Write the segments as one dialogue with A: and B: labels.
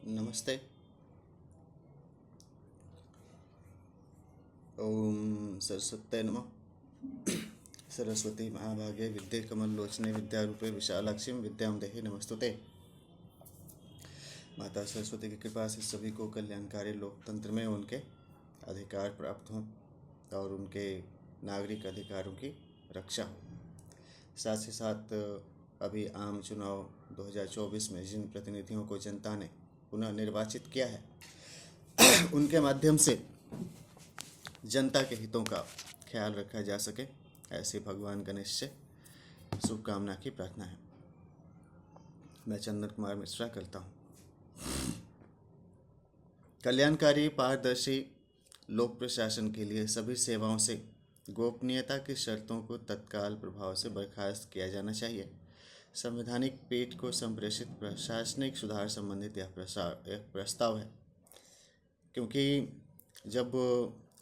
A: नमस्ते। ओम सरस्वते नमः। सरस्वती महाभागे विद्ये कमलोचने विद्यारूपे विशालाक्षी विद्यां देहि नमस्तुते। माता सरस्वती की कृपा से सभी को कल्याणकारी लोकतंत्र में उनके अधिकार प्राप्त हों और उनके नागरिक अधिकारों की रक्षा हो। साथ ही साथ अभी आम चुनाव 2024 में जिन प्रतिनिधियों को जनता ने पुनः निर्वाचित किया है उनके माध्यम से जनता के हितों का ख्याल रखा जा सके, ऐसी भगवान गणेश से शुभकामना की प्रार्थना है। मैं चंदन कुमार मिश्रा करता हूँ। कल्याणकारी पारदर्शी लोक प्रशासन के लिए सभी सेवाओं से गोपनीयता की शर्तों को तत्काल प्रभाव से बर्खास्त किया जाना चाहिए। संवैधानिक पीठ को संप्रेषित प्रशासनिक सुधार संबंधित यह प्रस्ताव है, क्योंकि जब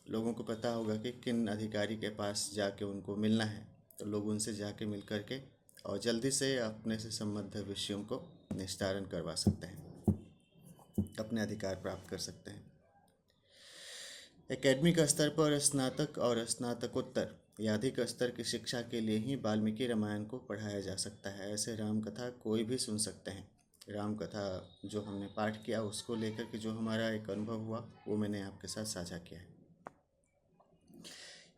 A: लोगों को पता होगा कि किन अधिकारी के पास जाके उनको मिलना है तो लोग उनसे जाके मिल करके और जल्दी से अपने से संबद्ध विषयों को निस्तारण करवा सकते हैं, अपने अधिकार प्राप्त कर सकते हैं। एकेडमिक स्तर पर स्नातक और स्नातकोत्तर या अधिक स्तर की शिक्षा के लिए ही वाल्मीकि रामायण को पढ़ाया जा सकता है। ऐसे राम कथा कोई भी सुन सकते हैं। राम कथा जो हमने पाठ किया उसको लेकर के जो हमारा एक अनुभव हुआ वो मैंने आपके साथ साझा किया है।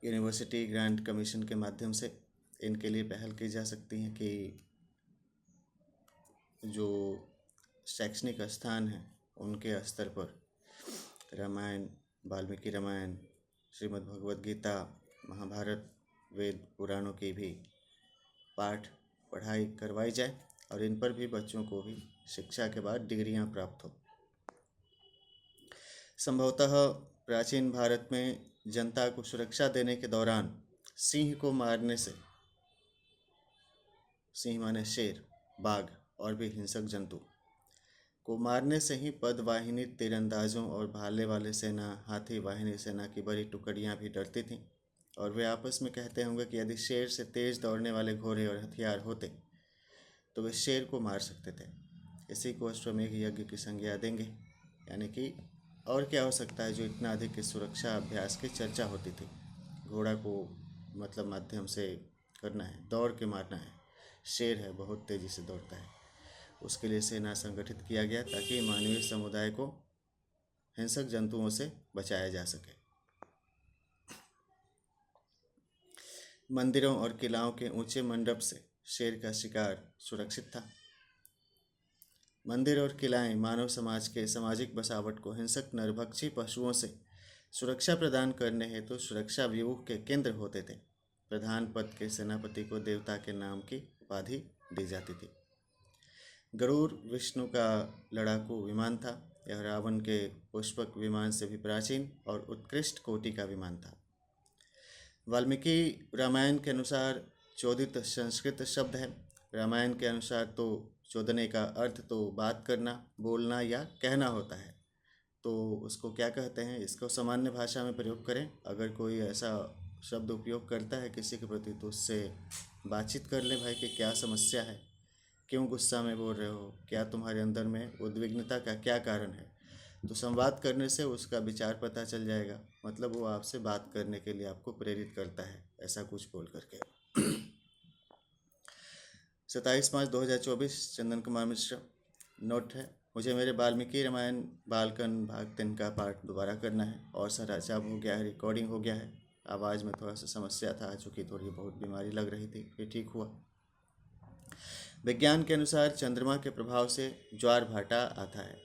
A: यूनिवर्सिटी ग्रांट कमीशन के माध्यम से इनके लिए पहल की जा सकती है कि जो शैक्षणिक स्थान हैं उनके स्तर पर रामायण, वाल्मीकि रामायण, श्रीमद् भगवद गीता, महाभारत, वेद पुराणों की भी पाठ पढ़ाई करवाई जाए और इन पर भी बच्चों को भी शिक्षा के बाद डिग्रियां प्राप्त हो। संभवतः प्राचीन भारत में जनता को सुरक्षा देने के दौरान सिंह को मारने से, सिंह माने शेर, बाघ और भी हिंसक जंतु को मारने से ही पद वाहिनी तीरंदाजों और भाले वाले सेना, हाथी वाहिनी सेना की बड़ी टुकड़ियां भी डरती थीं और वे आपस में कहते होंगे कि यदि शेर से तेज दौड़ने वाले घोड़े और हथियार होते तो वे शेर को मार सकते थे। इसी को अश्वमेध यज्ञ की संज्ञा देंगे। यानी कि और क्या हो सकता है जो इतना अधिक इस सुरक्षा अभ्यास की चर्चा होती थी। घोड़ा को मतलब माध्यम से करना है, दौड़ के मारना है। शेर है, बहुत तेज़ी से दौड़ता है। उसके लिए सेना संगठित किया गया ताकि मानवीय समुदाय को हिंसक जंतुओं से बचाया जा सके। मंदिरों और किलाओं के ऊंचे मंडप से शेर का शिकार सुरक्षित था। मंदिर और किलाएं मानव समाज के सामाजिक बसावट को हिंसक नरभक्षी पशुओं से सुरक्षा प्रदान करने हेतु सुरक्षा व्यूह के केंद्र होते थे। प्रधान पद के सेनापति को देवता के नाम की उपाधि दी जाती थी। गरुड़ विष्णु का लड़ाकू विमान था। यह रावण के पुष्पक विमान से भी प्राचीन और उत्कृष्ट कोटि का विमान था। वाल्मीकि रामायण के अनुसार चोदित संस्कृत शब्द है। रामायण के अनुसार तो चोदने का अर्थ तो बात करना, बोलना या कहना होता है। तो उसको क्या कहते हैं, इसको सामान्य भाषा में प्रयोग करें। अगर कोई ऐसा शब्द उपयोग करता है किसी के प्रति तो उससे बातचीत कर लें, भाई कि क्या समस्या है, क्यों गुस्सा में बोल रहे हो, क्या तुम्हारे अंदर में उद्विग्नता का क्या कारण है। तो संवाद करने से उसका विचार पता चल जाएगा, मतलब वो आपसे बात करने के लिए आपको प्रेरित करता है, ऐसा कुछ बोल करके। 27/5/2024 चंदन कुमार मिश्रा। नोट है, मुझे मेरे वाल्मीकि रामायण बालकन भाग 3 का पाठ दोबारा करना है और सारा जब हो गया है, रिकॉर्डिंग हो गया है। आवाज़ में थोड़ा सा समस्या था, चूँकि थोड़ी बहुत बीमारी लग रही थी, फिर ठीक हुआ। विज्ञान के अनुसार चंद्रमा के प्रभाव से ज्वार भाटा आता है।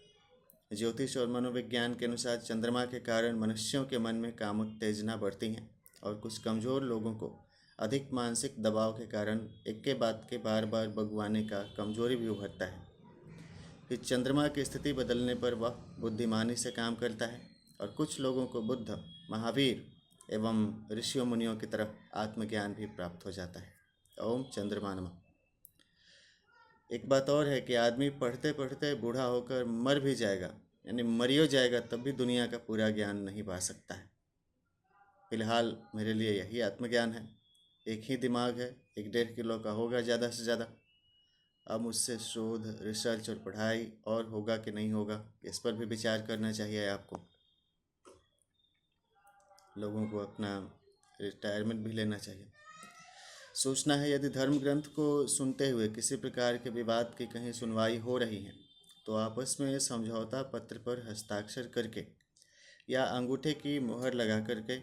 A: ज्योतिष और मनोविज्ञान के अनुसार चंद्रमा के कारण मनुष्यों के मन में काम उत्तेजना बढ़ती है और कुछ कमज़ोर लोगों को अधिक मानसिक दबाव के कारण एक के बाद के बार बार बगवाने का कमजोरी भी उभरता है। फिर चंद्रमा की स्थिति बदलने पर वह बुद्धिमानी से काम करता है और कुछ लोगों को बुद्ध, महावीर एवं ऋषियों मुनियों की तरफ आत्मज्ञान भी प्राप्त हो जाता है। ओम चंद्रमा नमः। एक बात और है कि आदमी पढ़ते पढ़ते बूढ़ा होकर मर भी जाएगा, यानी मरियो जाएगा, तब भी दुनिया का पूरा ज्ञान नहीं पा सकता है। फिलहाल मेरे लिए यही आत्मज्ञान है। एक ही दिमाग है, 1 1.5 किलो का होगा ज़्यादा से ज़्यादा। अब मुझसे शोध, रिसर्च और पढ़ाई और होगा कि नहीं होगा, इस पर भी विचार करना चाहिए आपको। लोगों को अपना रिटायरमेंट भी लेना चाहिए। सोचना है, यदि धर्म ग्रंथ को सुनते हुए किसी प्रकार के विवाद की कहीं सुनवाई हो रही है तो आपस में समझौता पत्र पर हस्ताक्षर करके या अंगूठे की मुहर लगा करके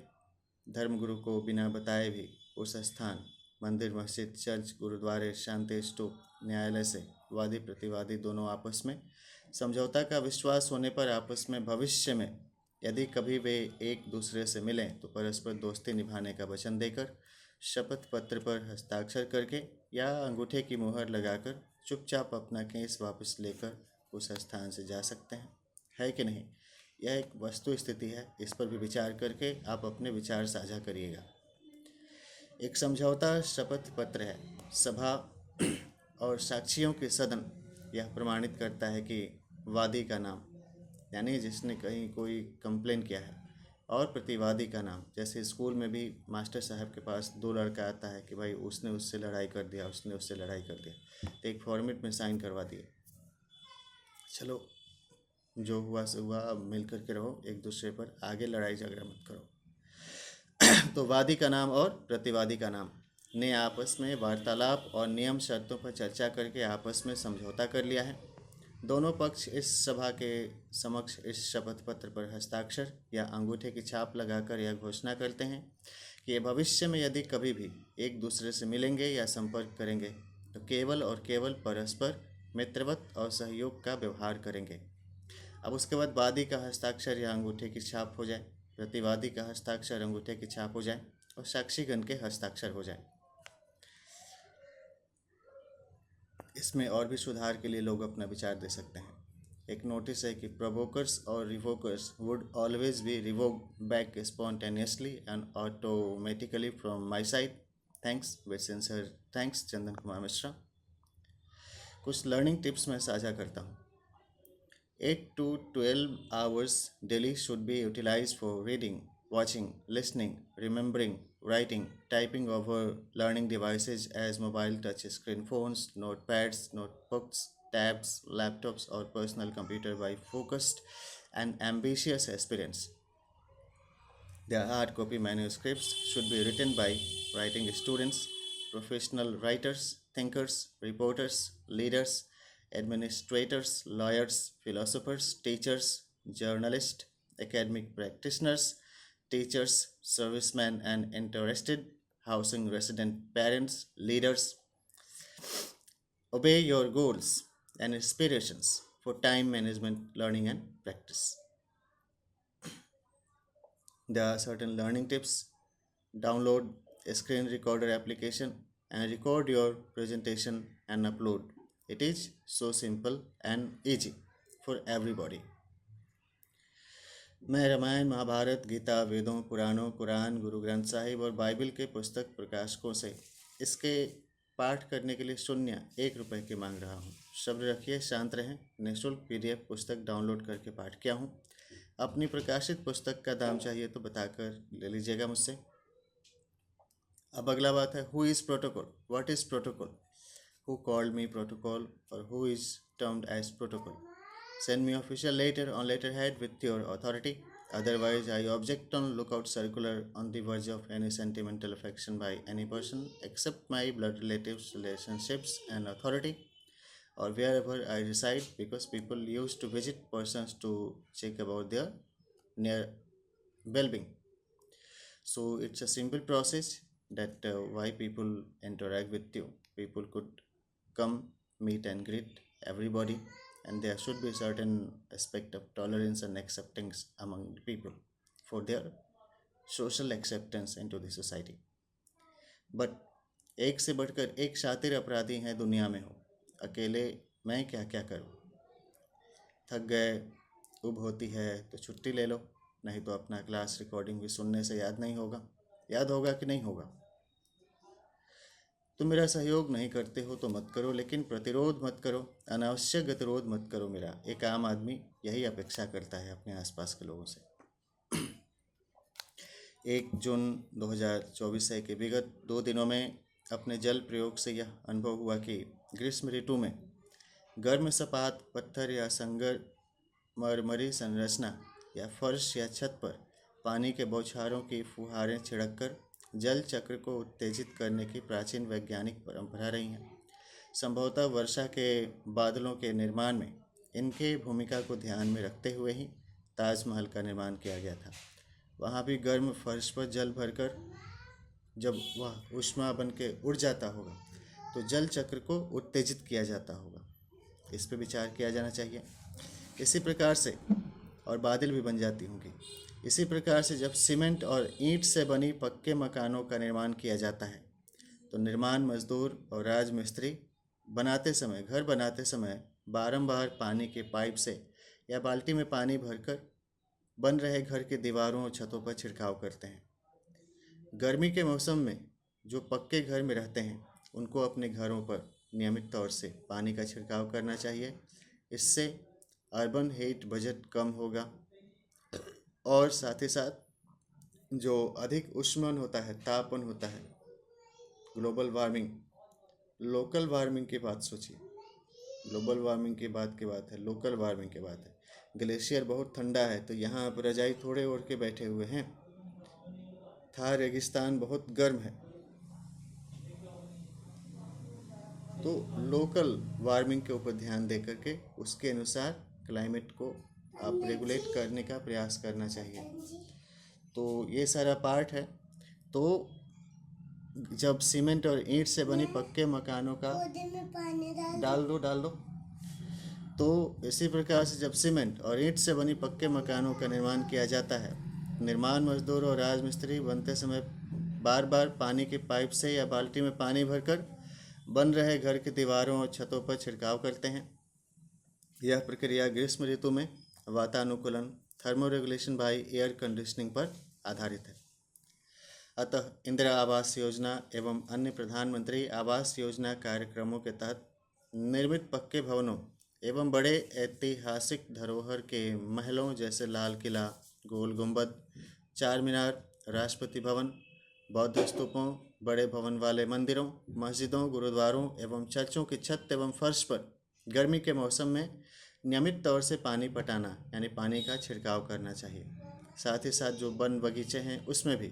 A: धर्मगुरु को बिना बताए भी उस स्थान, मंदिर, मस्जिद, चर्च, गुरुद्वारे, शांति स्तूप, न्यायालय से वादी प्रतिवादी दोनों आपस में समझौता का विश्वास होने पर आपस में भविष्य में यदि कभी वे एक दूसरे से मिलें तो परस्पर दोस्ती निभाने का वचन देकर शपथ पत्र पर हस्ताक्षर करके या अंगूठे की मुहर लगाकर चुपचाप अपना केस वापस लेकर उस स्थान से जा सकते हैं। है कि नहीं? यह एक वस्तु स्थिति है, इस पर भी विचार करके आप अपने विचार साझा करिएगा। एक समझौता शपथ पत्र है। सभा और साक्षियों के सदन यह प्रमाणित करता है कि वादी का नाम, यानी जिसने कहीं कोई कंप्लेन किया है, और प्रतिवादी का नाम, जैसे स्कूल में भी मास्टर साहब के पास दो लड़का आता है कि भाई उसने उससे लड़ाई कर दिया, उसने उससे लड़ाई कर दिया, तो एक फॉर्मेट में साइन करवा दिए। चलो, जो हुआ सो हुआ, अब मिल कर के रहो एक दूसरे पर, आगे लड़ाई झगड़ा मत करो। तो वादी का नाम और प्रतिवादी का नाम ने आपस में वार्तालाप और नियम शर्तों पर चर्चा करके आपस में समझौता कर लिया है। दोनों पक्ष इस सभा के समक्ष इस शपथ पत्र पर हस्ताक्षर या अंगूठे की छाप लगाकर यह घोषणा करते हैं कि भविष्य में यदि कभी भी एक दूसरे से मिलेंगे या संपर्क करेंगे तो केवल और केवल परस्पर मित्रवत और सहयोग का व्यवहार करेंगे। अब उसके बाद वादी का हस्ताक्षर या अंगूठे की छाप हो जाए, प्रतिवादी का हस्ताक्षर, अंगूठे की छाप हो जाए और साक्षीगण के हस्ताक्षर हो जाए। इसमें और भी सुधार के लिए लोग अपना विचार दे सकते हैं। एक नोटिस है कि प्रोवोकर्स और revokers would always be revoke back spontaneously and automatically from my side. Thanks, with sincere thanks, Chandan Kumar Mishra. कुछ लर्निंग टिप्स मैं साझा करता हूँ। 8 to 12 hours daily should be utilized for reading, watching, listening, remembering, writing, typing over learning devices as mobile touch screen phones, notepads, notebooks, tabs, laptops, or personal computer by focused and ambitious aspirants. The hard copy manuscripts should be written by writing students, professional writers, thinkers, reporters, leaders, administrators, lawyers, philosophers, teachers, journalists, academic practitioners, teachers, servicemen, and interested housing resident parents, leaders. Obey your goals and aspirations for time management, learning, and practice. There are certain learning tips. Download a screen recorder application and record your presentation and upload. It is so simple and easy for everybody. मैं रामायण, महाभारत, गीता, वेदों, पुराणों, कुरान, गुरु ग्रंथ साहिब और Bible के पुस्तक प्रकाशकों से इसके पाठ करने के लिए शून्य 1 रुपये की मांग रहा हूँ। शब्द रखिए, शांत रहें। निःशुल्क PDF पुस्तक डाउनलोड करके पाठ किया हूँ। अपनी प्रकाशित पुस्तक का दाम चाहिए तो बताकर ले लीजिएगा मुझसे। अब अगला बात है, who is protocol, what is protocol, who called me protocol और who is termed as protocol. Send me official letter on letterhead with your authority. Otherwise, I object on lookout circular on the verge of any sentimental affection by any person except my blood relatives, relationships, and authority, or wherever I reside, because people used to visit persons to check about their near well-being. So it's a simple process that why people interact with you. People could come, meet, and greet everybody, and there should be certain aspect of tolerance and acceptance among the people for their social acceptance into the society. But एक से बढ़कर एक शातिर अपराधी हैं दुनिया में हो, अकेले मैं क्या क्या करूं। थक गए, उब होती है तो छुट्टी ले लो, नहीं तो अपना क्लास रिकॉर्डिंग भी सुनने से याद नहीं होगा। याद होगा कि नहीं होगा। तुम मेरा सहयोग नहीं करते हो तो मत करो, लेकिन प्रतिरोध मत करो, अनावश्यक गतिरोध मत करो मेरा। एक आम आदमी यही अपेक्षा करता है अपने आसपास के लोगों से। 1 जून 2024 से के विगत 2 दिनों में अपने जल प्रयोग से यह अनुभव हुआ कि ग्रीष्म ऋतु में गर्म सपाट पत्थर या संगमरमरी संरचना या फर्श या छत पर पानी के बौछारों की फुहारें छिड़ककर जल चक्र को उत्तेजित करने की प्राचीन वैज्ञानिक परंपरा रही है। संभवतः वर्षा के बादलों के निर्माण में इनके भूमिका को ध्यान में रखते हुए ही ताजमहल का निर्माण किया गया था। वहाँ भी गर्म फर्श पर जल भरकर जब वह ऊष्मा बन के उड़ जाता होगा तो जल चक्र को उत्तेजित किया जाता होगा। इस पर विचार किया जाना चाहिए। इसी प्रकार से और बादल भी बन जाती होंगी। इसी प्रकार से जब सीमेंट और ईंट से बनी पक्के मकानों का निर्माण किया जाता है तो निर्माण मजदूर और राजमिस्त्री घर बनाते समय बारंबार पानी के पाइप से या बाल्टी में पानी भरकर बन रहे घर की दीवारों और छतों पर छिड़काव करते हैं। गर्मी के मौसम में जो पक्के घर में रहते हैं उनको अपने घरों पर नियमित तौर से पानी का छिड़काव करना चाहिए। इससे अर्बन हीट बजट कम होगा और साथ ही साथ जो अधिक ऊष्मन होता है, तापन होता है, ग्लोबल वार्मिंग, लोकल वार्मिंग की बात सोचिए। ग्लोबल वार्मिंग की बात है, लोकल वार्मिंग की बात है। ग्लेशियर बहुत ठंडा है तो यहाँ आप रजाई थोड़े ओढ़ के बैठे हुए हैं। थार रेगिस्तान बहुत गर्म है। तो लोकल वार्मिंग के ऊपर ध्यान दे करके उसके अनुसार क्लाइमेट को आप रेगुलेट करने का प्रयास करना चाहिए। तो ये सारा पार्ट है। तो जब सीमेंट और ईंट से बनी पक्के मकानों का डाल दो। तो इसी प्रकार से जब सीमेंट और ईंट से बनी पक्के मकानों का निर्माण किया जाता है, निर्माण मजदूर और राजमिस्त्री बनते समय बार बार पानी की पाइप से या बाल्टी में पानी भरकर बन रहे घर की दीवारों और छतों पर छिड़काव करते हैं। यह प्रक्रिया ग्रीष्म ऋतु में वातानुकूलन, थर्मोरेगुलेशन बाय एयर कंडीशनिंग पर आधारित है। अतः इंदिरा आवास योजना एवं अन्य प्रधानमंत्री आवास योजना कार्यक्रमों के तहत निर्मित पक्के भवनों एवं बड़े ऐतिहासिक धरोहर के महलों जैसे लाल किला, गोल गुंबद, चार मीनार, राष्ट्रपति भवन, बौद्ध स्तूपों, बड़े भवन वाले मंदिरों, मस्जिदों, गुरुद्वारों एवं चर्चों की छत एवं फर्श पर गर्मी के मौसम में नियमित तौर से पानी पटाना यानी पानी का छिड़काव करना चाहिए। साथ ही साथ जो वन बगीचे हैं उसमें भी,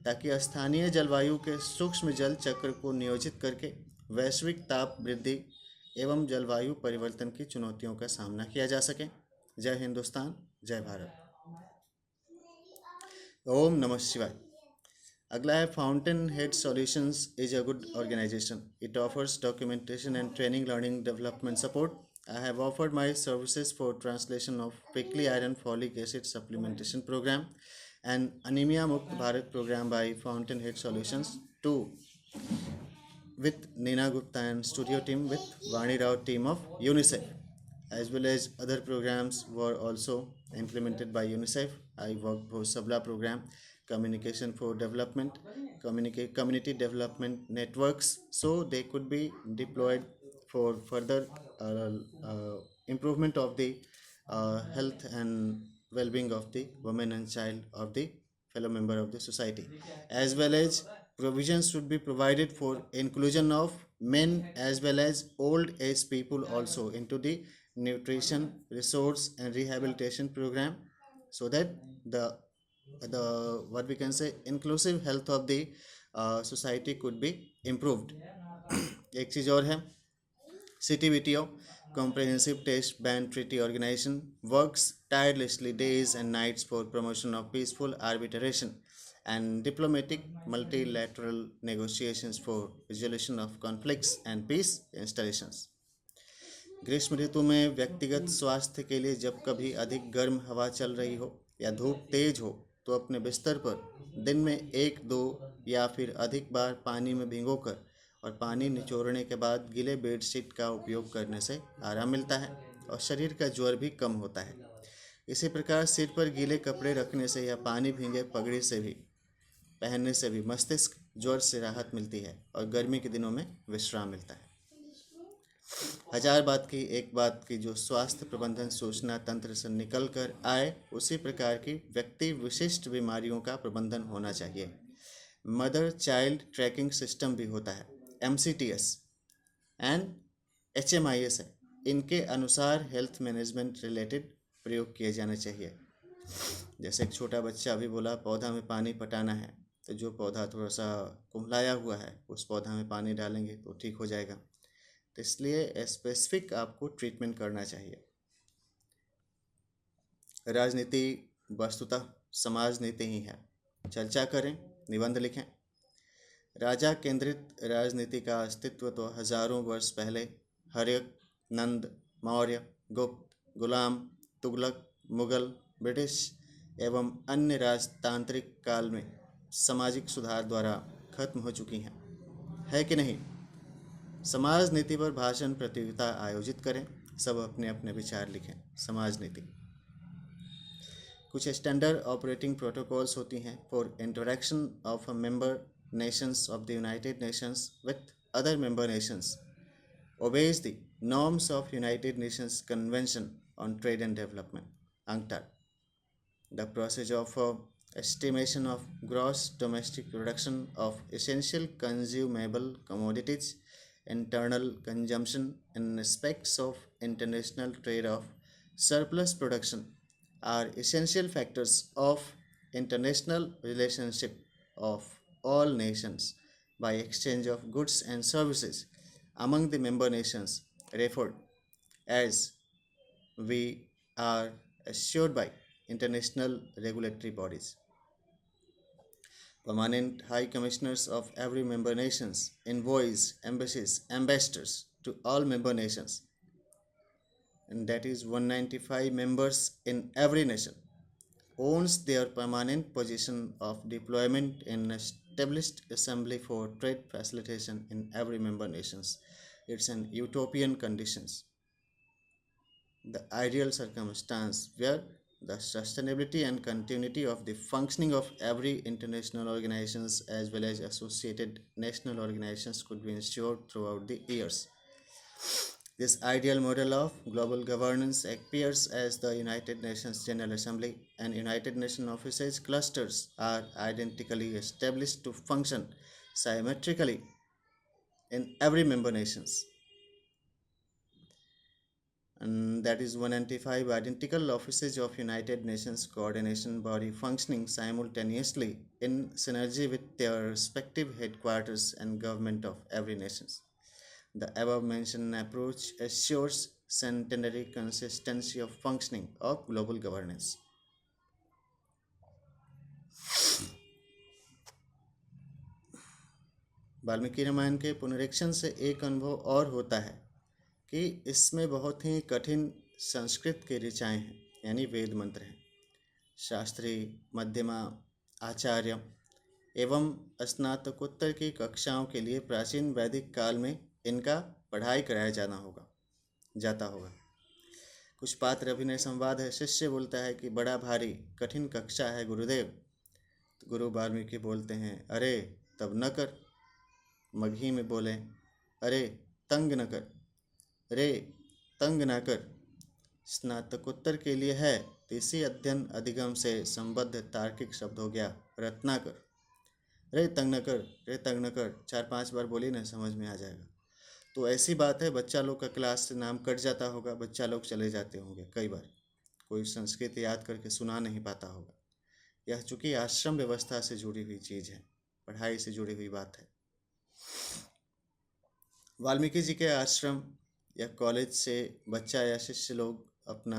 A: ताकि स्थानीय जलवायु के सूक्ष्म जल चक्र को नियोजित करके वैश्विक ताप वृद्धि एवं जलवायु परिवर्तन की चुनौतियों का सामना किया जा सके। जय हिंदुस्तान, जय भारत। ओम नमः शिवाय। अगला है fountain head solutions is a good organisation. It offers documentation and training, learning, development support. I have offered my services for translation of prickly iron folic acid supplementation program and anemia mukt bharat program by Fountainhead Solutions 2 with Nina Gupta and studio team with Vani Rao team of UNICEF, as well as other programs were also implemented by UNICEF. I worked for Sabla program, communication for development, community development networks, so they could be deployed for further improvement of the health and well-being of the women and child of the fellow member of the society, as well as provisions should be provided for inclusion of men as well as old age people also into the nutrition, resource and rehabilitation program, so that the what we can say inclusive health of the society could be improved. एक चीज़ और है, CTBTO, Comprehensive Test Ban Treaty Organization, works tirelessly days and nights for promotion of peaceful arbitration and diplomatic multilateral negotiations for resolution of conflicts and peace installations. ग्रीष्म ऋतु में व्यक्तिगत स्वास्थ्य के लिए जब कभी अधिक गर्म हवा चल रही हो या धूप तेज हो तो अपने बिस्तर पर दिन में 1-2 या फिर अधिक बार पानी में भिगोकर और पानी निचोड़ने के बाद गीले बेडशीट का उपयोग करने से आराम मिलता है और शरीर का ज्वर भी कम होता है। इसी प्रकार सिर पर गीले कपड़े रखने से या पानी भीगे पगड़ी से भी पहनने से भी मस्तिष्क ज्वर से राहत मिलती है और गर्मी के दिनों में विश्राम मिलता है। हजार बात की एक बात की, जो स्वास्थ्य प्रबंधन सूचना तंत्र से निकल कर आए उसी प्रकार की व्यक्ति विशिष्ट बीमारियों का प्रबंधन होना चाहिए। मदर चाइल्ड ट्रैकिंग सिस्टम भी होता है, MCTS, एंड HMIS है, इनके अनुसार हेल्थ मैनेजमेंट रिलेटेड प्रयोग किए जाने चाहिए। जैसे एक छोटा बच्चा अभी बोला पौधा में पानी पटाना है, तो जो पौधा थोड़ा सा कुम्हलाया हुआ है उस पौधा में पानी डालेंगे तो ठीक हो जाएगा। तो इसलिए स्पेसिफिक आपको ट्रीटमेंट करना चाहिए। राजनीति वस्तुतः समाज नीति ही है। चर्चा करें, निबंध लिखें। राजा केंद्रित राजनीति का अस्तित्व तो हजारों वर्ष पहले हर्यक, नंद, मौर्य, गुप्त, गुलाम, तुगलक, मुगल, ब्रिटिश एवं अन्य राजतांत्रिक काल में सामाजिक सुधार द्वारा खत्म हो चुकी हैं, है कि नहीं? समाज नीति पर भाषण प्रतियोगिता आयोजित करें, सब अपने अपने विचार लिखें। समाज नीति कुछ स्टैंडर्ड ऑपरेटिंग प्रोटोकॉल्स होती हैं for interaction of a member nations of the United Nations with other member nations, obeys the norms of United Nations Convention on Trade and Development, UNCTAD. The process of estimation of gross domestic production of essential consumable commodities, internal consumption, and aspects of international trade of surplus production are essential factors of international relationship of all nations by exchange of goods and services among the member nations, referred as we are assured by international regulatory bodies. Permanent High Commissioners of every member nations, envoys, embassies, ambassadors to all member nations, and that is 195 members in every nation, owns their permanent position of deployment in established assembly for trade facilitation in every member nations. It's an utopian conditions, the ideal circumstance where the sustainability and continuity of the functioning of every international organizations as well as associated national organizations could be ensured throughout the years. This ideal model of global governance appears as the United Nations General Assembly and United Nations offices clusters are identically established to function symmetrically in every member nations. And that is 195 identical offices of United Nations coordination body functioning simultaneously in synergy with their respective headquarters and government of every nation. The above mentioned approach assures centenary consistency of functioning of global governance. Valmiki Ramayana के पुनरीक्षण से एक अनुभव और होता है कि इसमें बहुत ही कठिन संस्कृत के ऋचाएँ हैं, यानी वेद मंत्र हैं। शास्त्री, मध्यमा, आचार्य एवं स्नातकोत्तर की कक्षाओं के लिए प्राचीन वैदिक काल में इनका पढ़ाई कराया जाता होगा। कुछ पात्र अभिनय संवाद है। शिष्य बोलता है कि बड़ा भारी कठिन कक्षा है गुरुदेव। तो गुरु वाल्मीकि बोलते हैं, अरे तब न कर। मगही में बोले, अरे तंग न कर, अरे तंग न कर। स्नातकोत्तर के लिए है तो इसी अध्ययन अधिगम से संबद्ध तार्किक शब्द हो गया रत्नाकर। रे तंग न कर, रे तंग न कर 4-5 बार बोली ना, समझ में आ जाएगा। तो ऐसी बात है, बच्चा लोग का क्लास से नाम कट जाता होगा, बच्चा लोग चले जाते होंगे कई बार, कोई संस्कृत याद करके सुना नहीं पाता होगा। यह चूँकि आश्रम व्यवस्था से जुड़ी हुई चीज़ है, पढ़ाई से जुड़ी हुई बात है। वाल्मीकि जी के आश्रम या कॉलेज से बच्चा या शिष्य लोग अपना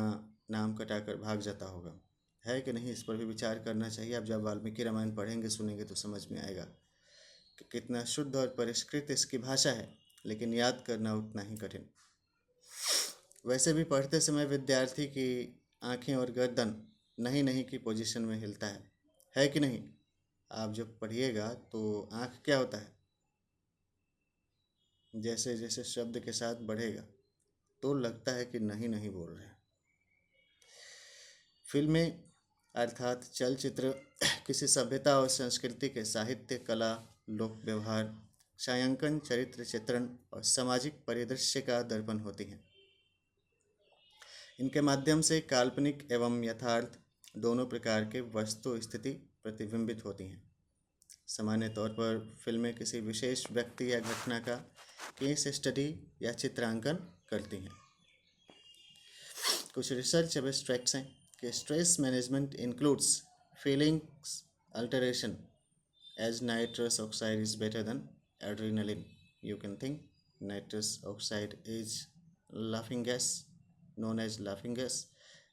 A: नाम कटाकर भाग जाता होगा, है कि नहीं? इस पर भी विचार करना चाहिए। आप जब वाल्मीकि रामायण पढ़ेंगे सुनेंगे तो समझ में आएगा कि कितना शुद्ध और परिष्कृत इसकी भाषा है, लेकिन याद करना उतना ही कठिन। वैसे भी पढ़ते समय विद्यार्थी की आंखें और गर्दन नहीं की पोजीशन में हिलता है कि नहीं? आप जब पढ़िएगा तो आंख क्या होता है, जैसे जैसे शब्द के साथ बढ़ेगा तो लगता है कि नहीं बोल रहे हैं। फिल्में अर्थात चलचित्र किसी सभ्यता और संस्कृति के साहित्य, कला, लोक व्यवहार, छायांकन, चरित्र चित्रण और सामाजिक परिदृश्य का दर्पण होती हैं। इनके माध्यम से काल्पनिक एवं यथार्थ दोनों प्रकार के वस्तु स्थिति प्रतिबिंबित होती हैं। सामान्य तौर पर फिल्में किसी विशेष व्यक्ति या घटना का केस स्टडी या चित्रांकन करती हैं। कुछ रिसर्च एब्स्ट्रैक्ट्स हैं कि stress management includes feelings alteration as nitrous oxide is better than adrenaline. You can think nitrous oxide is laughing gas, known as laughing gas,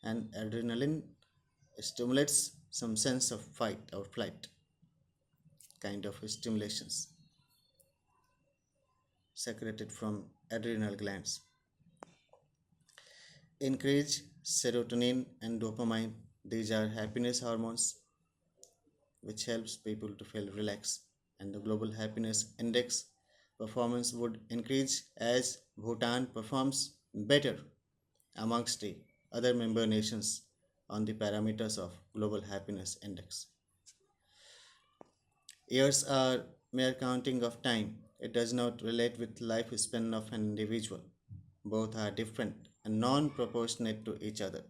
A: and adrenaline stimulates some sense of fight or flight kind of stimulations secreted from adrenal glands. Increase serotonin and dopamine. These are happiness hormones which helps people to feel relaxed, and the global happiness index performance would increase as Bhutan performs better amongst the other member nations on the parameters of global happiness index. Years are mere counting of time. It does not relate with lifespan of an individual. Both are different and non-proportionate to each other.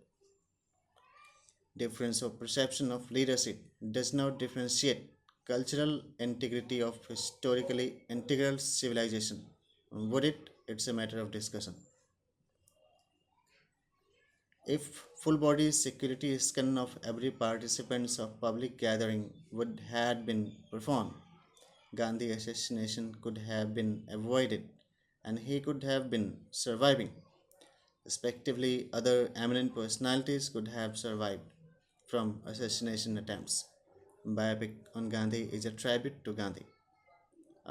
A: Difference of perception of leadership does not differentiate cultural integrity of historically integral civilization. Would it? It's a matter of discussion. If full body security scan of every participants of public gathering would had been performed, Gandhi assassination could have been avoided and he could have been surviving. Respectively, other eminent personalities could have survived from assassination attempts. Biopic on Gandhi is a tribute to Gandhi.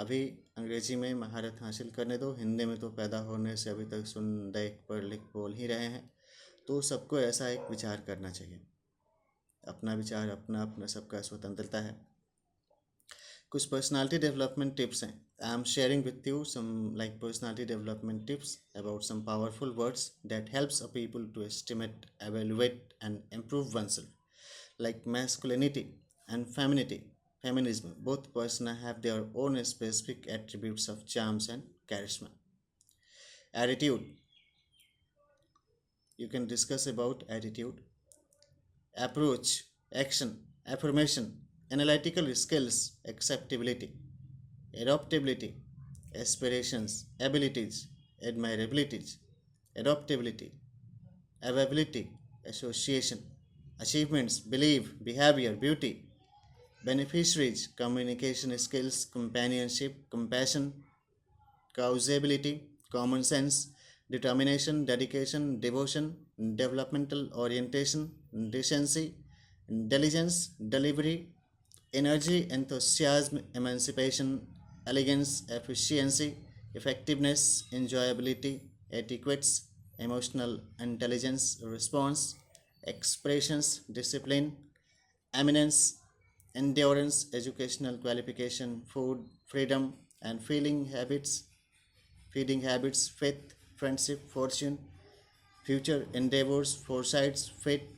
A: अभी अंग्रेजी में महारत हासिल करने दो, हिंदी में तो पैदा होने से अभी तक सुन देख पढ़ लिख बोल ही रहे हैं, तो सबको ऐसा एक विचार करना चाहिए। अपना विचार अपना अपना सबका स्वतंत्रता है। कुछ पर्सनालिटी डेवलपमेंट टिप्स हैं। I am sharing with you some like personality development tips about some powerful words that helps a people to estimate, evaluate and improve oneself. Like masculinity and feminism, both persona have their own specific attributes of charms and charisma. Attitude, you can discuss about attitude. Approach, action, affirmation, analytical skills, acceptability, adaptability, aspirations, abilities, admirabilities, adaptability, availability, association, achievements, belief, behavior, beauty, beneficiaries, communication skills, companionship, compassion, causability, common sense, determination, dedication, devotion, developmental orientation, decency, diligence, delivery, energy, enthusiasm, emancipation, elegance, efficiency, effectiveness, enjoyability, etiquettes, emotional intelligence, response, expressions, discipline, eminence, endurance, educational qualification, food, freedom, and feeding habits, faith, friendship, fortune, future endeavors, foresights, fate,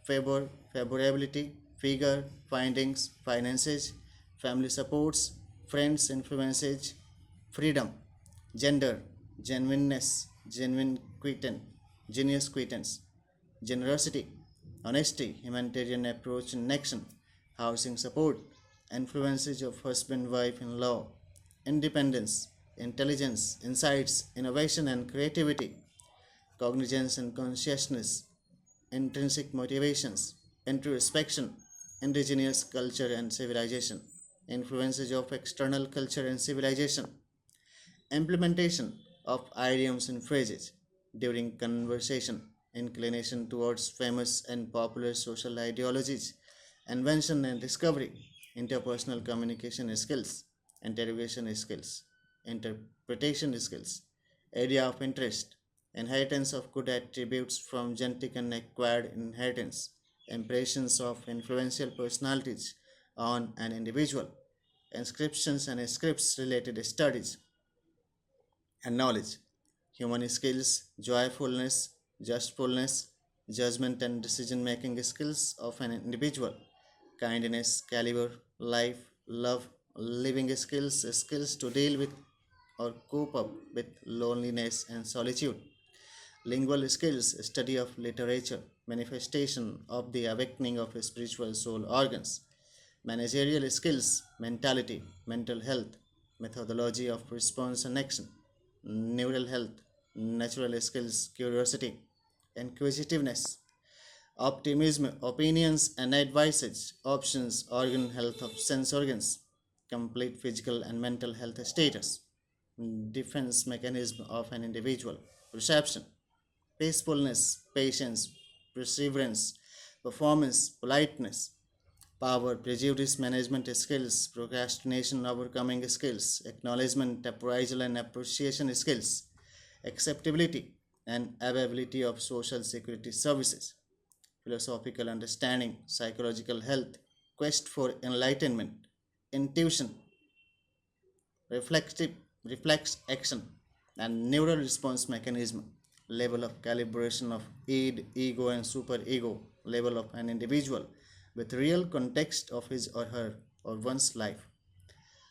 A: favor, favorability, figure, findings, finances, family supports, friends, influences, freedom, gender, genuineness, genuine quittance, genius quittance, generosity, honesty, humanitarian approach in action, housing support, influences of husband, wife, in law, independence, intelligence, insights, innovation, and creativity, cognizance and consciousness, intrinsic motivations, introspection, indigenous culture and civilization, influences of external culture and civilization, implementation of idioms and phrases during conversation, inclination towards famous and popular social ideologies, invention and discovery, interpersonal communication skills, interrogation skills, interpretation skills, area of interest, inheritance of good attributes from genetic and acquired inheritance, impressions of influential personalities on an individual, inscriptions and scripts related studies, and knowledge, human skills, joyfulness, justfulness, judgment and decision making skills of an individual, kindness, caliber, life, love, living skills, skills to deal with or cope up with loneliness and solitude, lingual skills, study of literature, manifestation of the awakening of spiritual soul organs, managerial skills, mentality, mental health, methodology of response and action, neural health, natural skills, curiosity, inquisitiveness, optimism, opinions and advices, options, organ health of sense organs, complete physical and mental health status, defense mechanism of an individual, perception, peacefulness, patience, perseverance, performance, politeness, power, prejudice management skills, procrastination overcoming skills, acknowledgement, appraisal and appreciation skills, acceptability and availability of social security services, philosophical understanding, psychological health, quest for enlightenment, intuition, reflective reflex action, and neural response mechanism, level of calibration of id, ego, and superego, level of an individual with real context of his or her or one's life,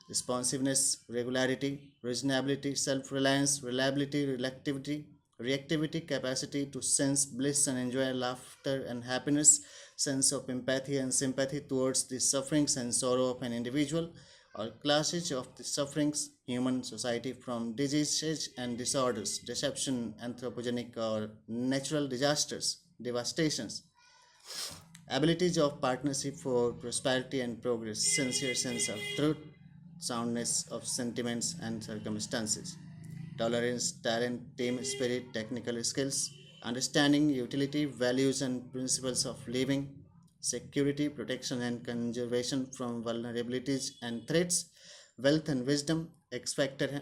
A: responsiveness, regularity, reasonability, self reliance, reliability, reactivity, capacity to sense bliss and enjoy laughter and happiness, sense of empathy and sympathy towards the sufferings and sorrow of an individual or classes of the sufferings, human society from diseases and disorders, deception, anthropogenic or natural disasters, devastations, abilities of partnership for prosperity and progress, sincere sense of truth, soundness of sentiments and circumstances, tolerance, talent, team spirit, technical skills, understanding, utility, values, and principles of living, security, protection, and conservation from vulnerabilities and threats, wealth and wisdom, X factor,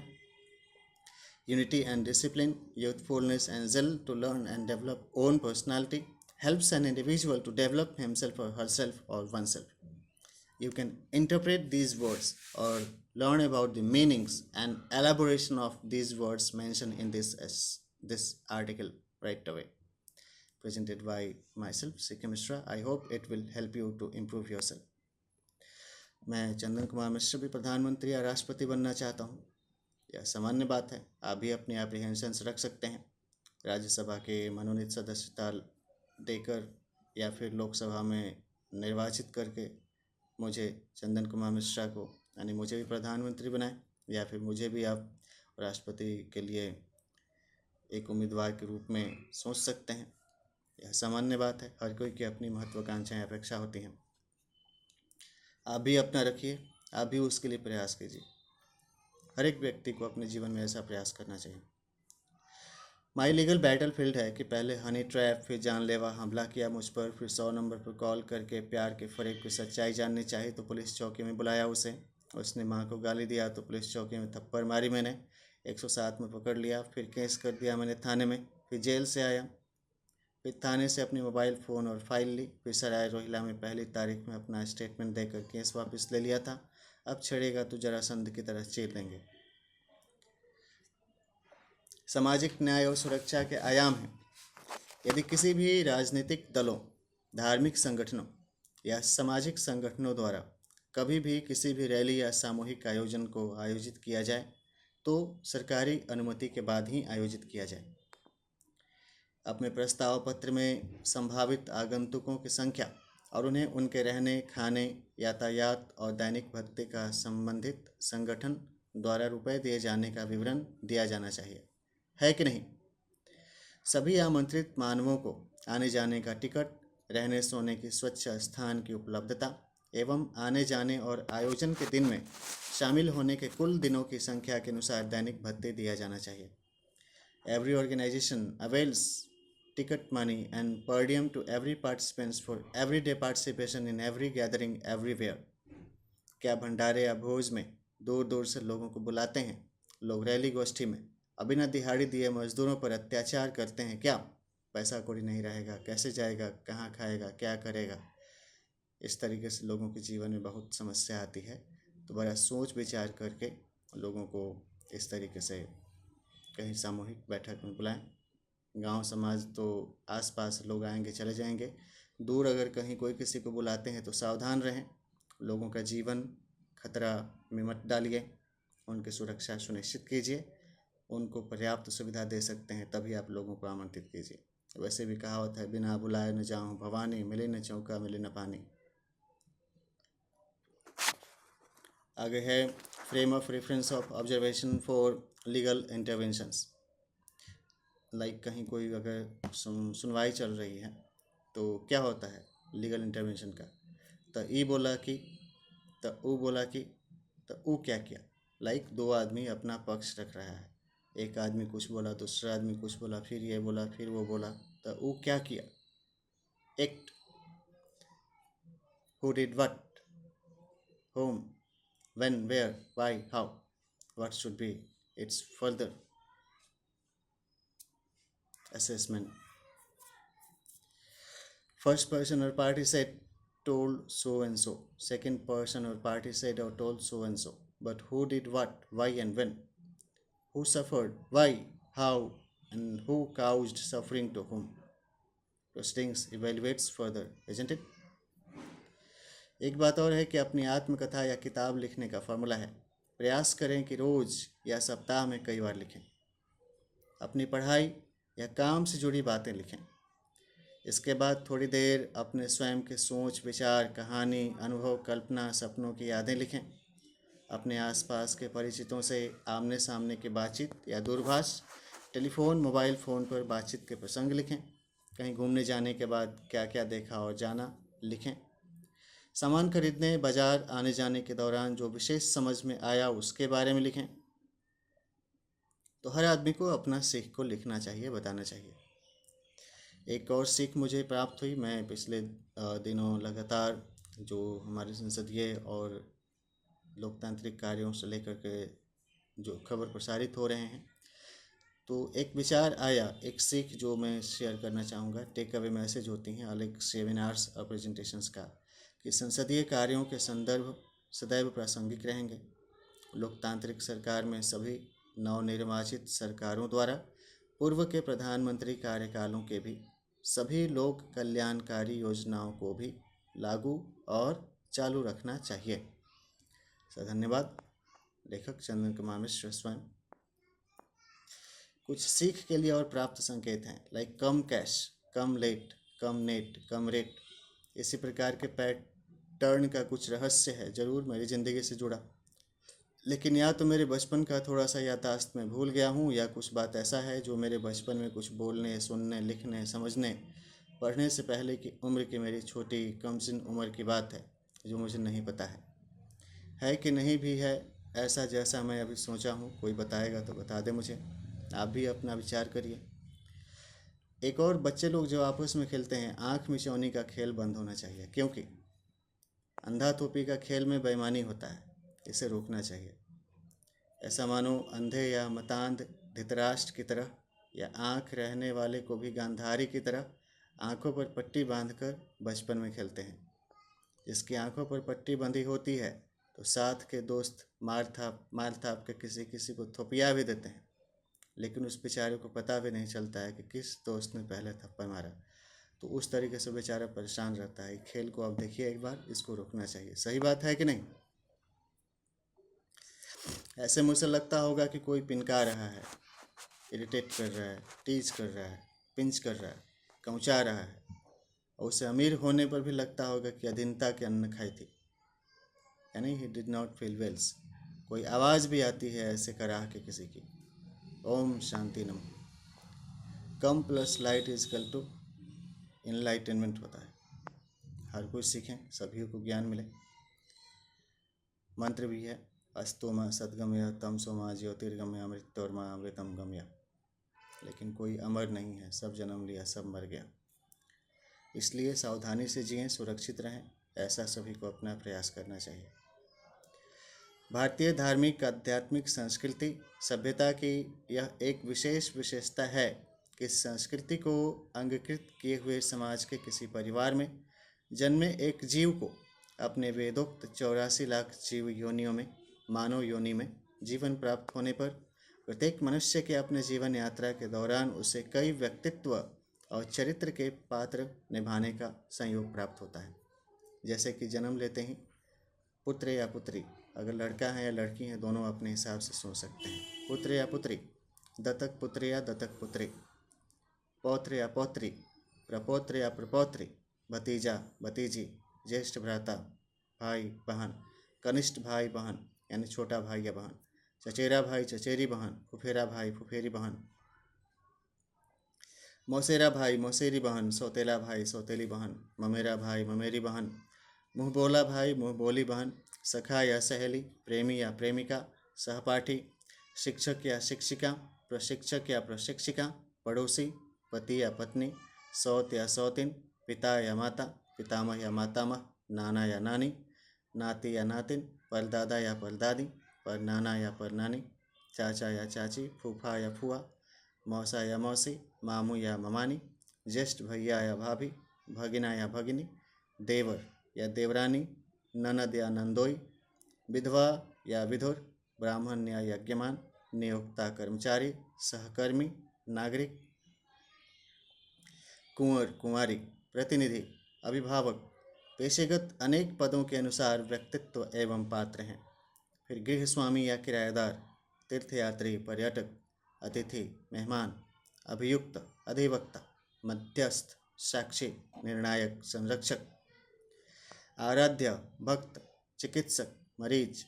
A: unity and discipline, youthfulness and zeal to learn and develop own personality, helps an individual to develop himself or herself or oneself. You can interpret these words or learn about the meanings and elaboration of these words mentioned in this article right away. Presented by myself, CK Mishra. I hope it will help you to improve yourself. मैं चंदन कुमार मिश्र भी प्रधानमंत्री या राष्ट्रपति बनना चाहता हूँ। यह सामान्य बात है, आप भी अपनी एप्रीहेंशंस रख सकते हैं। राज्यसभा के मनोनीत सदस्यता देकर या फिर लोकसभा में निर्वाचित करके मुझे चंदन कुमार मिश्रा को यानी मुझे भी प्रधानमंत्री बनाएं, या फिर मुझे भी आप राष्ट्रपति के लिए एक उम्मीदवार के रूप में सोच सकते हैं। यह सामान्य बात है, हर कोई की अपनी महत्वाकांक्षाएं अपेक्षा होती हैं। आप भी अपना रखिए, आप भी उसके लिए प्रयास कीजिए। हर एक व्यक्ति को अपने जीवन में ऐसा प्रयास करना चाहिए। माई लीगल बैटल फील्ड है कि पहले हनी ट्रैप, फिर जानलेवा हमला किया मुझ पर, फिर 100 नंबर पर कॉल करके प्यार के फरेब की सच्चाई जाननी चाहिए तो पुलिस चौकी में बुलाया उसे। उसने माँ को गाली दिया तो पुलिस चौकी में थप्पड़ मारी मैंने, 107 में पकड़ लिया, फिर केस कर दिया मैंने थाने में, फिर जेल से आया, फिर थाने से अपनी मोबाइल फ़ोन और फाइल ली, फिर सराय रोहिला में पहली तारीख में अपना स्टेटमेंट देकर केस वापस ले लिया था। अब छेड़ेगा तो जरासंध की तरह चीर लेंगे। सामाजिक न्याय और सुरक्षा के आयाम हैं। यदि किसी भी राजनीतिक दलों, धार्मिक संगठनों या सामाजिक संगठनों द्वारा कभी भी किसी भी रैली या सामूहिक आयोजन को आयोजित किया जाए तो सरकारी अनुमति के बाद ही आयोजित किया जाए। अपने प्रस्ताव पत्र में संभावित आगंतुकों की संख्या और उन्हें उनके रहने, खाने, यातायात और दैनिक भत्ते का संबंधित संगठन द्वारा रुपए दिए जाने का विवरण दिया जाना चाहिए, है कि नहीं। सभी आमंत्रित मानवों को आने जाने का टिकट, रहने सोने की स्वच्छ स्थान की उपलब्धता एवं आने जाने और आयोजन के दिन में शामिल होने के कुल दिनों की संख्या के अनुसार दैनिक भत्ते दिया जाना चाहिए। Every organisation avails ticket money and per diem to every participants for everyday participation in every gathering everywhere। क्या भंडारे या भोज में दूर दूर से लोगों को बुलाते हैं, लोग रैली गोष्ठी में बिना दिहाड़ी दिए मजदूरों पर अत्याचार करते हैं क्या? पैसा कौड़ी नहीं रहेगा, कैसे जाएगा, कहाँ खाएगा, क्या करेगा? इस तरीके से लोगों के जीवन में बहुत समस्या आती है। तो बड़ा सोच विचार करके लोगों को इस तरीके से कहीं सामूहिक बैठक में बुलाएं। गांव समाज तो आसपास लोग आएंगे चले जाएंगे, दूर अगर कहीं कोई किसी को बुलाते हैं तो सावधान रहें, लोगों का जीवन खतरा में मत डालिए, उनकी सुरक्षा सुनिश्चित कीजिए, उनको पर्याप्त सुविधा दे सकते हैं तभी आप लोगों को आमंत्रित कीजिए। वैसे भी कहावत है, बिना बुलाए न जाऊँ भवानी, मिले न चौका मिले न पानी। आगे है frame of reference of observation for legal interventions. Like कहीं कोई अगर सुनवाई चल रही है तो क्या होता है लीगल इंटरवेंशन का। तो ई बोला कि, तो ऊ बोला कि, तो ऊ क्या किया। लाइक दो आदमी अपना पक्ष रख रहा है, एक आदमी कुछ बोला, दूसरा आदमी कुछ बोला, फिर ये बोला, फिर वो बोला, तो ऊ क्या किया। Act, who did what, whom, when, where, why, how, what should be its further assessment. First person or party said told so and so. Second person or party said or told so and so. But who did what, why, and when? Who suffered, why, how, and who caused suffering to whom? Proceedings evaluates further, isn't it? एक बात और है कि अपनी आत्मकथा या किताब लिखने का फॉर्मूला है, प्रयास करें कि रोज या सप्ताह में कई बार लिखें। अपनी पढ़ाई या काम से जुड़ी बातें लिखें। इसके बाद थोड़ी देर अपने स्वयं के सोच, विचार, कहानी, अनुभव, कल्पना, सपनों की यादें लिखें। अपने आसपास के परिचितों से आमने सामने की बातचीत या दूरभाष, टेलीफोन, मोबाइल फ़ोन पर बातचीत के प्रसंग लिखें। कहीं घूमने जाने के बाद क्या क्या देखा और जाना लिखें। सामान खरीदने, बाजार आने जाने के दौरान जो विशेष समझ में आया उसके बारे में लिखें। तो हर आदमी को अपना सीख को लिखना चाहिए, बताना चाहिए। एक और सीख मुझे प्राप्त हुई। मैं पिछले दिनों लगातार जो हमारे संसदीय और लोकतांत्रिक कार्यों से लेकर के जो खबर प्रसारित हो रहे हैं, तो एक विचार आया, एक सीख जो मैं शेयर करना चाहूँगा। टेक अवे मैसेज होती हैं अलग सेमिनार्स और प्रेजेंटेशंस का, कि संसदीय कार्यों के संदर्भ सदैव प्रासंगिक रहेंगे। लोकतांत्रिक सरकार में सभी नवनिर्वाचित सरकारों द्वारा पूर्व के प्रधानमंत्री कार्यकालों के भी सभी लोक कल्याणकारी योजनाओं को भी लागू और चालू रखना चाहिए। धन्यवाद। लेखक चंदन कुमार मिश्र स्वयं। कुछ सीख के लिए और प्राप्त संकेत हैं, लाइक कम कैश, कम लेट, कम नेट, कम रेट। इसी प्रकार के पैटर्न का कुछ रहस्य है, ज़रूर मेरी ज़िंदगी से जुड़ा, लेकिन या तो मेरे बचपन का थोड़ा सा याददाश्त में भूल गया हूँ, या कुछ बात ऐसा है जो मेरे बचपन में कुछ बोलने, सुनने, लिखने, समझने, पढ़ने से पहले की उम्र की मेरी छोटी कमसिन उम्र की बात है, जो मुझे नहीं पता है कि नहीं भी है ऐसा जैसा मैं अभी सोचा हूँ। कोई बताएगा तो बता दे मुझे, आप भी अपना विचार करिए। एक और, बच्चे लोग जो आपस में खेलते हैं, आँख मिचौनी का खेल बंद होना चाहिए, क्योंकि अंधा थोपी का खेल में बेईमानी होता है, इसे रोकना चाहिए। ऐसा मानो अंधे या मतांध धृतराष्ट्र की तरह या आँख रहने वाले को भी गांधारी की तरह आँखों पर पट्टी बांधकर बचपन में खेलते हैं। जिसकी आँखों पर पट्टी बंधी होती है तो साथ के दोस्त मार थाप के किसी को थोपिया भी देते हैं, लेकिन उस बेचारे को पता भी नहीं चलता है कि किस दोस्त ने पहले थप्पड़ मारा। तो उस तरीके से बेचारा परेशान रहता है। खेल को आप देखिए एक बार, इसको रोकना चाहिए। सही बात है कि नहीं? ऐसे मुझे लगता होगा कि कोई पिनका रहा है, इरिटेट कर रहा है, टीज कर रहा है, पिंच कर रहा है, कौचा रहा है, और उसे अमीर होने पर भी लगता होगा कि अधीनता के अन्न खाई थी, यानी he did not feel wells. कोई आवाज़ भी आती है ऐसे कराह के किसी की, ओम शांति नम। Come plus light is equal to enlightenment होता है। हर कोई सीखें, सभी को ज्ञान मिले। मंत्र भी है, अस्तु मा सद्गमय तमसो मा ज्योतिर्गमय मृत्योर्मा अमृतम गमय। लेकिन कोई अमर नहीं है, सब जन्म लिया, सब मर गया। इसलिए सावधानी से जिएं, सुरक्षित रहें, ऐसा सभी को अपना प्रयास करना चाहिए। भारतीय धार्मिक आध्यात्मिक संस्कृति सभ्यता की यह एक विशेषता है कि इस संस्कृति को अंगीकृत किए हुए समाज के किसी परिवार में जन्मे एक जीव को अपने वेदोक्त 84 लाख जीव योनियों में, मानव योनि में जीवन प्राप्त होने पर प्रत्येक मनुष्य के अपने जीवन यात्रा के दौरान उसे कई व्यक्तित्व और चरित्र के पात्र निभाने का संयोग प्राप्त होता है। जैसे कि जन्म लेते ही पुत्र या पुत्री, अगर लड़का है या लड़की है, दोनों अपने हिसाब से सोच सकते हैं। पुत्र या पुत्री, दत्तक पुत्र या दत्तक पुत्री, पौत्र या पौत्री, प्रपौत्र या प्रपौत्री, भतीजा भतीजी, ज्येष्ठ भ्राता, भाई बहन, कनिष्ठ भाई बहन, यानी छोटा भाई या बहन, चचेरा भाई चचेरी बहन, फुफेरा भाई फुफेरी बहन, मौसेरा भाई मौसेरी बहन, सौतेला भाई सौतेली बहन, ममेरा भाई ममेरी बहन, मुँहबोला भाई मुँहबोली बहन, सखा या सहेली, प्रेमी या प्रेमिका, सहपाठी, शिक्षक या शिक्षिका, प्रशिक्षक या प्रशिक्षिका, पड़ोसी, पति या पत्नी, सौत या सौतिन, पिता या माता, पितामह या मातामह, नाना या नानी, नाती या नातिन, परदादा या परदादी, परनाना या परनानी, चाचा या चाची, फूफा या फूआ, मौसा या मौसी, मामू या ममानी, ज्येष्ठ भैया या भाभी, भगिना या भगिनी, देवर या देवरानी, ननद या नंदोई, विधवा या विधुर, ब्राह्मण या यज्ञमान, नियोक्ता कर्मचारी, सहकर्मी, नागरिक, कुंवर कुंवारी, प्रतिनिधि, अभिभावक, पेशेगत अनेक पदों के अनुसार व्यक्तित्व एवं पात्र हैं। फिर गृहस्वामी या किराएदार, तीर्थयात्री, पर्यटक, अतिथि, मेहमान, अभियुक्त, अधिवक्ता, मध्यस्थ, साक्षी, निर्णायक, संरक्षक, आराध्य, भक्त, चिकित्सक, मरीज।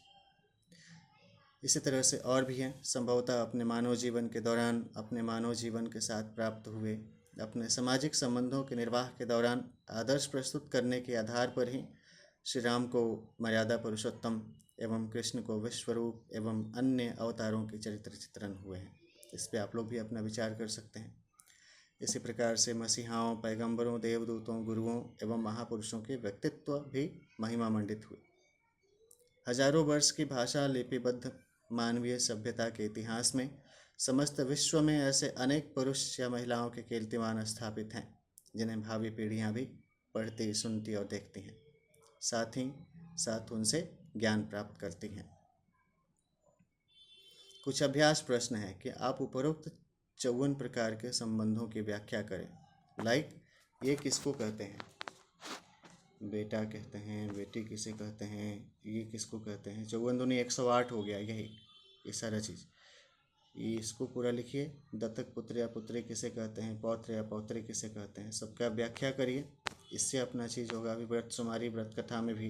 A: इसी तरह से और भी हैं। संभवतः अपने मानव जीवन के दौरान, अपने मानव जीवन के साथ प्राप्त हुए अपने सामाजिक संबंधों के निर्वाह के दौरान आदर्श प्रस्तुत करने के आधार पर ही श्री राम को मर्यादा पुरुषोत्तम एवं कृष्ण को विश्वरूप एवं अन्य अवतारों के चरित्र चित्रण हुए हैं। इस पर आप लोग भी अपना विचार कर सकते हैं। इसी प्रकार से मसीहाओं, पैगंबरों, देवदूतों, गुरुओं एवं महापुरुषों के व्यक्तित्व भी महिमा मंडित हुए। हजारों वर्ष की भाषा लिपिबद्ध मानवीय सभ्यता के इतिहास में समस्त विश्व में ऐसे अनेक पुरुष या महिलाओं के कीर्तिमान स्थापित हैं, जिन्हें भावी पीढ़ियां भी पढ़ती, सुनती और देखती हैं, साथ ही साथ उनसे ज्ञान प्राप्त करती हैं। कुछ अभ्यास प्रश्न है कि आप उपरोक्त 54 प्रकार के संबंधों की व्याख्या करें। लाइक, ये किसको कहते हैं? बेटा कहते हैं, बेटी किसे कहते हैं, ये किसको कहते हैं? 54 दूनी 108 हो गया। यही ये सारा चीज़, ये इसको पूरा लिखिए। दत्तक पुत्र या पुत्री किसे कहते हैं, पौत्र या पौत्री किसे कहते हैं, सबका व्याख्या करिए। इससे अपना चीज़ होगा। अभी व्रत सुमारी व्रत कथा में भी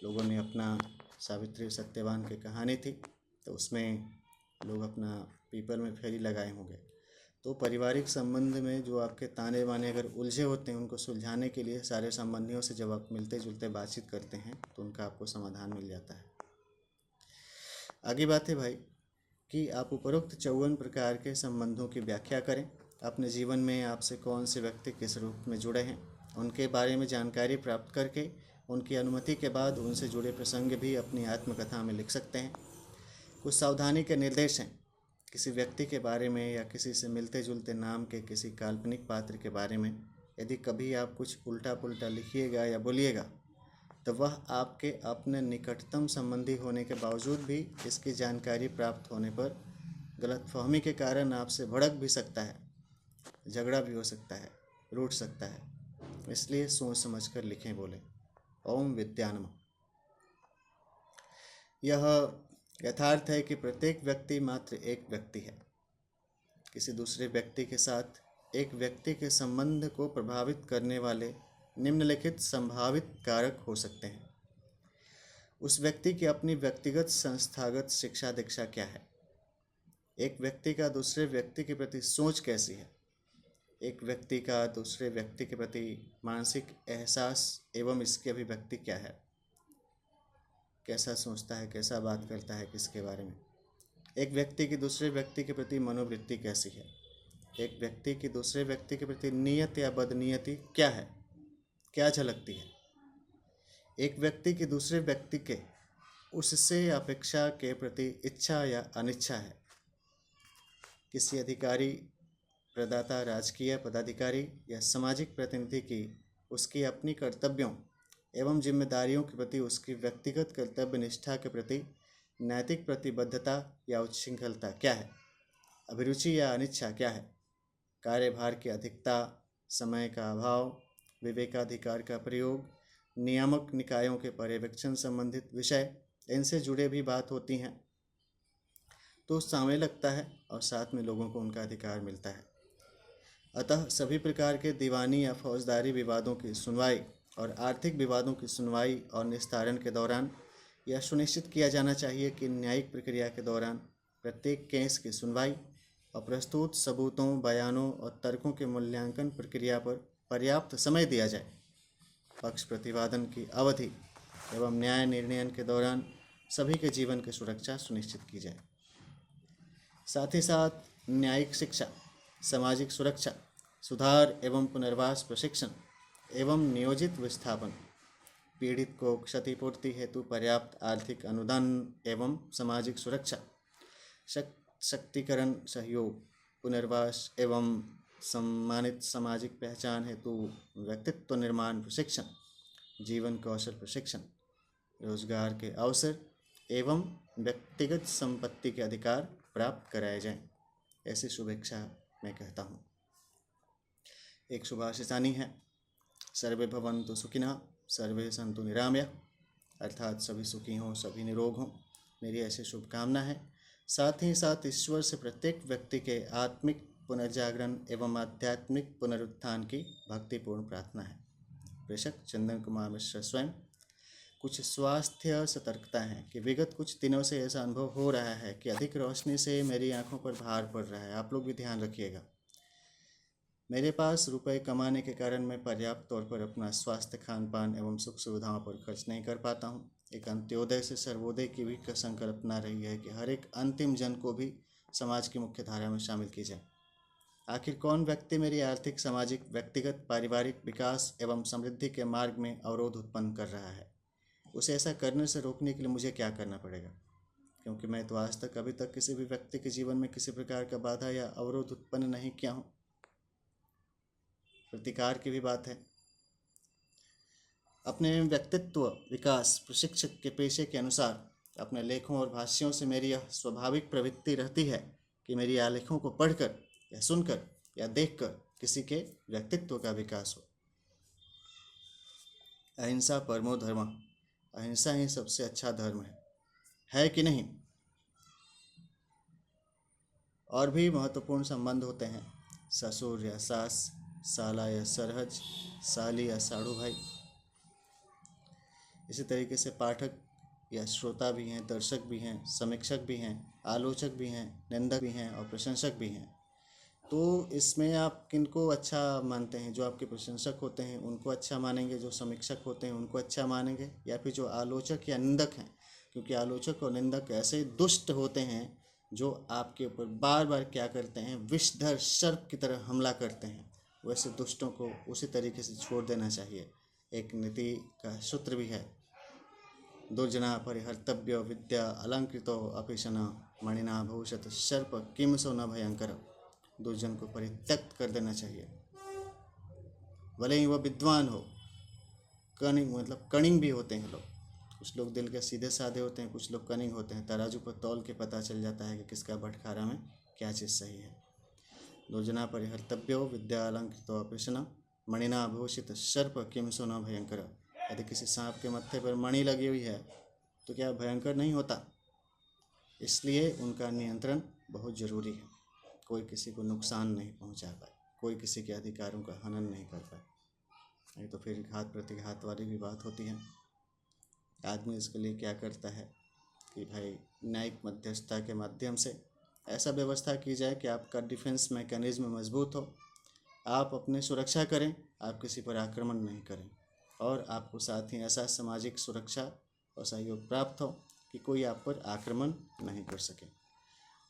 A: लोगों ने अपना सावित्री सत्यवान की कहानी थी, तो उसमें लोग अपना पीपल में फेरी लगाए होंगे। तो पारिवारिक संबंध में जो आपके ताने बाने अगर उलझे होते हैं, उनको सुलझाने के लिए सारे संबंधियों से जब आप मिलते जुलते बातचीत करते हैं तो उनका आपको समाधान मिल जाता है। आगे बात है भाई कि आप उपरोक्त 54 प्रकार के संबंधों की व्याख्या करें। अपने जीवन में आपसे कौन से व्यक्ति किस रूप में जुड़े हैं, उनके बारे में जानकारी प्राप्त करके उनकी अनुमति के बाद उनसे जुड़े प्रसंग भी अपनी आत्मकथा में लिख सकते हैं। कुछ सावधानी के निर्देश हैं। किसी व्यक्ति के बारे में या किसी से मिलते जुलते नाम के किसी काल्पनिक पात्र के बारे में यदि कभी आप कुछ उल्टा पुल्टा लिखिएगा या बोलिएगा तो वह आपके अपने निकटतम संबंधी होने के बावजूद भी इसकी जानकारी प्राप्त होने पर गलतफहमी के कारण आपसे भड़क भी सकता है, झगड़ा भी हो सकता है, रूठ सकता है। इसलिए सोच समझ कर लिखें, बोले। ओम विद्यानमः। यह यथार्थ है कि प्रत्येक व्यक्ति मात्र एक व्यक्ति है। किसी दूसरे व्यक्ति के साथ एक व्यक्ति के संबंध को प्रभावित करने वाले निम्नलिखित संभावित कारक हो सकते हैं। उस व्यक्ति की अपनी व्यक्तिगत संस्थागत शिक्षा दीक्षा क्या है? एक व्यक्ति का दूसरे व्यक्ति के प्रति सोच कैसी है? एक व्यक्ति का दूसरे व्यक्ति के प्रति मानसिक एहसास एवं इसकी अभिव्यक्ति क्या है? कैसा सोचता है, कैसा बात करता है, किसके बारे में? एक व्यक्ति की दूसरे व्यक्ति के प्रति मनोवृत्ति कैसी है? एक व्यक्ति की दूसरे व्यक्ति के प्रति नियत या बदनीयती क्या है, क्या झलकती है? एक व्यक्ति की दूसरे व्यक्ति के उससे अपेक्षा के प्रति इच्छा या अनिच्छा है। किसी अधिकारी, प्रदाता, राजकीय पदाधिकारी या सामाजिक प्रतिनिधि की उसकी अपनी कर्तव्यों एवं जिम्मेदारियों के प्रति उसकी व्यक्तिगत कर्तव्य निष्ठा के प्रति नैतिक प्रतिबद्धता या उच्छृंखलता क्या है? अभिरुचि या अनिच्छा क्या है? कार्यभार की अधिकता, समय का अभाव, विवेकाधिकार का प्रयोग, नियामक निकायों के पर्यवेक्षण संबंधित विषय, इनसे जुड़े भी बात होती हैं तो समय लगता है और साथ में लोगों को उनका अधिकार मिलता है। अतः सभी प्रकार के दीवानी या फौजदारी विवादों की सुनवाई और आर्थिक विवादों की सुनवाई और निस्तारण के दौरान यह सुनिश्चित किया जाना चाहिए कि न्यायिक प्रक्रिया के दौरान प्रत्येक केस की सुनवाई और प्रस्तुत सबूतों, बयानों और तर्कों के मूल्यांकन प्रक्रिया पर पर्याप्त समय दिया जाए। पक्ष प्रतिवादन की अवधि एवं न्याय निर्णयन के दौरान सभी के जीवन की सुरक्षा सुनिश्चित की जाए। साथ ही साथ न्यायिक शिक्षा, सामाजिक सुरक्षा, सुधार एवं पुनर्वास प्रशिक्षण एवं नियोजित विस्थापन, पीड़ित को क्षतिपूर्ति हेतु पर्याप्त आर्थिक अनुदान एवं सामाजिक सुरक्षा, शक्तिकरण सहयोग, पुनर्वास एवं सम्मानित सामाजिक पहचान हेतु व्यक्तित्व निर्माण प्रशिक्षण, जीवन कौशल प्रशिक्षण, रोजगार के अवसर एवं व्यक्तिगत संपत्ति के अधिकार प्राप्त कराए जाएं, ऐसी शुभेच्छा मैं कहता हूँ। एक शुभाशिसानी है, सर्वे भवन्तु सुखिनः, सर्वे सन्तु निरामया, अर्थात सभी सुखी हों, सभी निरोग हों, मेरी ऐसी शुभकामना है। साथ ही साथ ईश्वर से प्रत्येक व्यक्ति के आत्मिक पुनर्जागरण एवं आध्यात्मिक पुनरुत्थान की भक्तिपूर्ण प्रार्थना है। बेशक चंदन कुमार मिश्र स्वयं कुछ स्वास्थ्य सतर्कता है कि विगत कुछ दिनों से ऐसा अनुभव हो रहा है कि अधिक रोशनी से मेरी आंखों पर भार पड़ रहा है। आप लोग भी ध्यान रखिएगा। मेरे पास रुपए कमाने के कारण मैं पर्याप्त तौर पर अपना स्वास्थ्य, खान पान एवं सुख सुविधाओं पर खर्च नहीं कर पाता हूँ। एक अंत्योदय से सर्वोदय की भी संकल्पना रही है कि हर एक अंतिम जन को भी समाज की मुख्य धारा में शामिल की जाए। आखिर कौन व्यक्ति मेरी आर्थिक, सामाजिक, व्यक्तिगत, पारिवारिक विकास एवं समृद्धि के मार्ग में अवरोध उत्पन्न कर रहा है, उसे ऐसा करने से रोकने के लिए मुझे क्या करना पड़ेगा? क्योंकि मैं तो आज तक अभी तक किसी भी व्यक्ति के जीवन में किसी प्रकार का बाधा या अवरोध उत्पन्न नहीं किया हूँ। प्रतिकार की भी बात है। अपने व्यक्तित्व विकास प्रशिक्षक के पेशे के अनुसार अपने लेखों और भाष्यों से मेरी यह स्वाभाविक प्रवृत्ति रहती है कि मेरी आलेखों को पढ़कर या सुनकर या देखकर किसी के व्यक्तित्व का विकास हो। अहिंसा परमो धर्मः, अहिंसा ही सबसे अच्छा धर्म है कि नहीं? और भी महत्वपूर्ण संबंध होते हैं, ससुर या सास, साला या सरहज, साली या साड़ू भाई। इसी तरीके से पाठक या श्रोता भी हैं, दर्शक भी हैं, समीक्षक भी हैं, आलोचक भी हैं, निंदक भी हैं और प्रशंसक भी हैं। तो इसमें आप किनको अच्छा मानते हैं? जो आपके प्रशंसक होते हैं उनको अच्छा मानेंगे, जो समीक्षक होते हैं उनको अच्छा मानेंगे, या फिर जो आलोचक या निंदक हैं? क्योंकि आलोचक और निंदक ऐसे दुष्ट होते हैं जो आपके ऊपर बार बार क्या करते हैं, विषधर सर्प की तरह हमला करते हैं। वैसे दुष्टों को उसी तरीके से छोड़ देना चाहिए। एक नीति का सूत्र भी है, दुर्जना परिहर्तव्यो विद्या अलंकृतो अपिशन मणिना भविष्यत सर्प किमसो न भयंकर। दुर्जन को परित्यक्त कर देना चाहिए, भले ही वह विद्वान हो। कनिंग मतलब कनिंग भी होते हैं लोग। कुछ लोग दिल के सीधे साधे होते हैं, कुछ लोग कनिंग होते हैं। तराजू पर तौल के पता चल जाता है कि किसका बटखारा में क्या चीज़ सही है। दुर्जना परिहर्तव्यो विद्या अलंकृतो अपिशन मणिना भूषित सर्प किमसो न भयंकर। यदि किसी सांप के मत्थे पर मणि लगी हुई है तो क्या भयंकर नहीं होता? इसलिए उनका नियंत्रण बहुत जरूरी है। कोई किसी को नुकसान नहीं पहुंचा पाए, कोई किसी के अधिकारों का हनन नहीं कर पाए, नहीं तो फिर घात प्रतिघात वाली भी बात होती है। आदमी इसके लिए क्या करता है कि भाई न्यायिक मध्यस्थता के माध्यम से ऐसा व्यवस्था की जाए कि आपका डिफेंस मैकेनिज्म मजबूत हो, आप अपनी सुरक्षा करें, आप किसी पर आक्रमण नहीं करें, और आपको साथ ही ऐसा सामाजिक सुरक्षा और सहयोग प्राप्त हो कि कोई आप पर आक्रमण नहीं कर सके।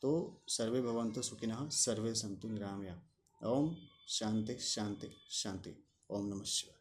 A: तो सर्वे भवन्तु सुखिनः, सर्वे सन्तु निरामया। ओम शांति शांति शांति। ओम नमः शिवाय।